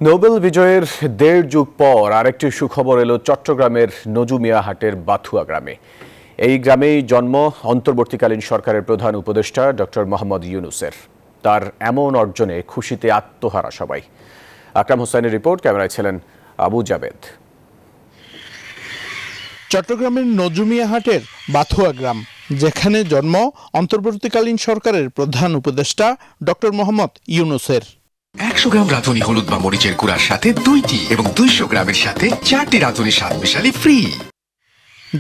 Nobel বিজয়ের ১.৫ যুগ পর আরেকটি সুখবর এলো চট্টগ্রামের নজুমিয়া হাটের বাথুয়া গ্রামে। এই গ্রামেই জন্ম অন্তর্বর্তীকালীন সরকারের প্রধান উপদেষ্টা ডক্টর মোহাম্মদ ইউনূসের। তার এমন অর্জনে খুশিতে আত্মহারা সবাই। আকরাম হোসেনের রিপোর্ট, ক্যামেরায় ছিলেন আবু জাবেদ। চট্টগ্রামের নজুমিয়া হাটের বাথুয়া গ্রাম, যেখানে জন্ম অন্তর্বর্তীকালীন সরকারের প্রধান উপদেষ্টা ডক্টর মোহাম্মদ ইউনূসের। ১০০ গ্রাম রাঁধুনি হলুদ বা মরিচের গুঁড়ার সাথে ২টি এবং ২০০ গ্রামের সাথে ৪টি রাঁধুনি স্বাদ মিশালি ফ্রি।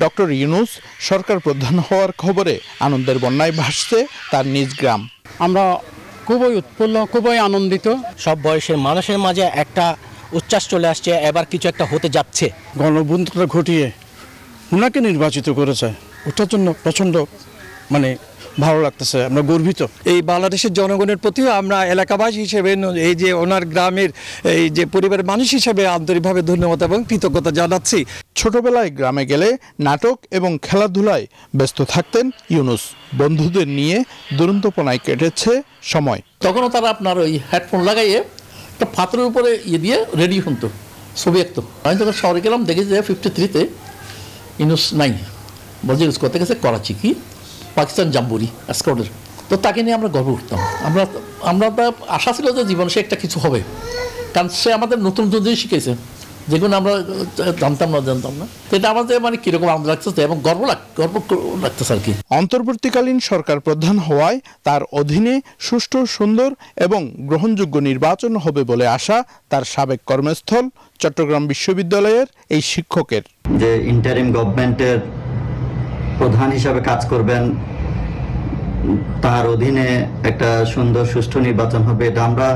ডক্টর ইউনূস সরকার প্রধান হওয়ার খবরে আনন্দের বন্যায় ভাসছে তার নিজ গ্রাম। আমরা খুবই উৎফুল্ল, খুবই আনন্দিত। সব বয়সের মানুষের মাঝে একটা উচ্ছ্বাস চলে আসছে, এবার কিছু একটা হতে যাচ্ছে। গণঅভ্যুত্থান ঘটিয়ে ওনাকে নির্বাচিত করেছে, ওটার জন্য প্রচণ্ড ভালো লাগতেছে, আমরা গর্বিত। এই বাংলাদেশের জনগণের প্রতিও আমরা এলাকাবাসী হিসেবে, এই যে ওনার গ্রামের এই যে পরিবারের মানুষ হিসেবে আন্তরিকভাবে ধন্যবাদ এবং কৃতজ্ঞতা জানাচ্ছি। ছোটবেলায় গ্রামে গেলে নাটক এবং খেলাধুলায় ব্যস্ত থাকতেন ইউনূস। বন্ধুদের নিয়ে দুরন্তপনায় কেটেছে সময়। তখনও তারা আপনার ওই হেডফোন লাগাইয়ে একটা পাথরের উপরে দিয়ে রেডি শুনতো, ছবি আঁকতো। আমি যখন শহরে গেলাম দেখেছি যে 53-তে ইউনূস নাই, বলছে ইউজ করতে গেছে করাচি কি পাকিস্তান জাম্বুরি স্কোয়াডের। তো তাকে নিয়ে আমরা গর্ব করতাম। আমরা আশা ছিল যে জীবনে সে একটা কিছু হবে, কারণ সে আমাদের নতুন নতুন জিনিস শিখেছে, যেগুলো আমরা জানতাম না। এটা আমাদের কীরকম আনন্দ লাগতেছে এবং গর্ব লাগতেছে আর কি। অন্তর্বর্তীকালীন সরকার প্রধান হওয়ায় তার অধীনে সুষ্ঠু, সুন্দর এবং গ্রহণযোগ্য নির্বাচন হবে বলে আশা তার সাবেক কর্মস্থল চট্টগ্রাম বিশ্ববিদ্যালয়ের এই শিক্ষকের। যে ইন্টারিম গভর্নমেন্টের প্রধান হিসাবে কাজ করবেন, তার অধীনে একটা সুন্দর সুষ্ঠু নির্বাচন হবে, এটা আমরা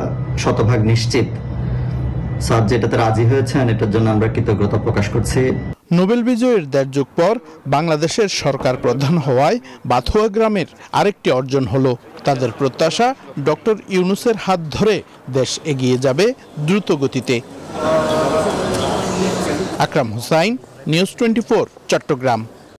শতভাগ নিশ্চিত। স্যার যেটাতে রাজি হয়েছেন, এটার জন্য আমরা কৃতজ্ঞতা প্রকাশ করছি। নোবেল বিজয়ের ১.৫ যুগ পর বাংলাদেশের সরকার প্রধান হওয়ায় বাথুয়া গ্রামের আরেকটি অর্জন হলো। তাদের প্রত্যাশা, ডক্টর ইউনূসের হাত ধরে দেশ এগিয়ে যাবে দ্রুত গতিতে। আকরাম হোসাইন, নিউজ 24, চট্টগ্রাম।